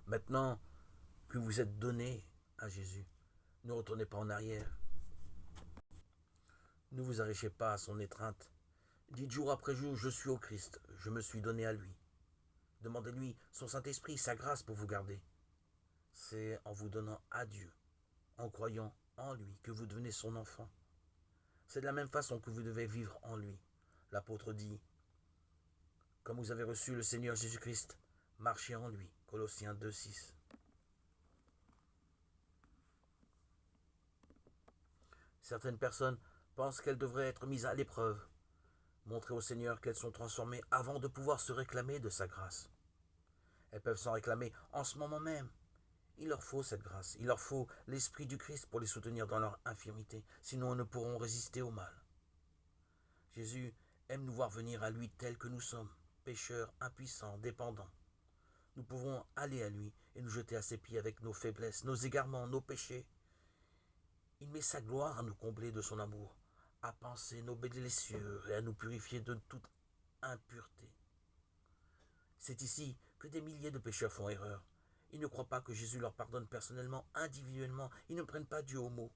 Maintenant que vous êtes donné à Jésus, ne retournez pas en arrière. Ne vous arrachez pas à son étreinte. Dites jour après jour, je suis au Christ, je me suis donné à lui. Demandez-lui son Saint-Esprit, sa grâce pour vous garder. C'est en vous donnant à Dieu, en croyant en lui, que vous devenez son enfant. C'est de la même façon que vous devez vivre en lui. L'apôtre dit, comme vous avez reçu le Seigneur Jésus-Christ, marchez en lui. Colossiens 2,6. Certaines personnes pensent qu'elles devraient être mises à l'épreuve, montrer au Seigneur qu'elles sont transformées avant de pouvoir se réclamer de sa grâce. Elles peuvent s'en réclamer en ce moment même. Il leur faut cette grâce, il leur faut l'Esprit du Christ pour les soutenir dans leur infirmité, sinon elles ne pourront résister au mal. Jésus aime nous voir venir à lui tels que nous sommes, pécheurs, impuissants, dépendants. Nous pouvons aller à lui et nous jeter à ses pieds avec nos faiblesses, nos égarements, nos péchés. Il met sa gloire à nous combler de son amour, à panser nos blessures et à nous purifier de toute impureté. C'est ici que des milliers de pécheurs font erreur. Ils ne croient pas que Jésus leur pardonne personnellement, individuellement. Ils ne prennent pas Dieu au mot.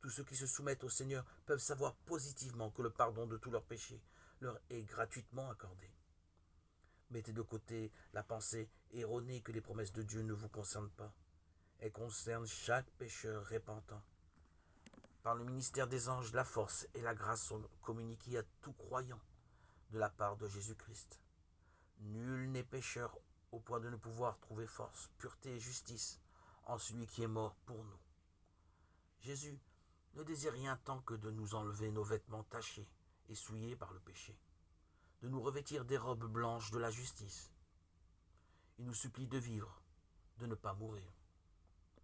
Tous ceux qui se soumettent au Seigneur peuvent savoir positivement que le pardon de tous leurs péchés leur est gratuitement accordé. Mettez de côté la pensée erronée que les promesses de Dieu ne vous concernent pas. Elles concernent chaque pécheur repentant. Par le ministère des anges, la force et la grâce sont communiquées à tout croyant de la part de Jésus-Christ. Nul n'est pécheur au point de ne pouvoir trouver force, pureté et justice en celui qui est mort pour nous. Jésus ne désire rien tant que de nous enlever nos vêtements tachés et souillés par le péché, de nous revêtir des robes blanches de la justice. Il nous supplie de vivre, de ne pas mourir.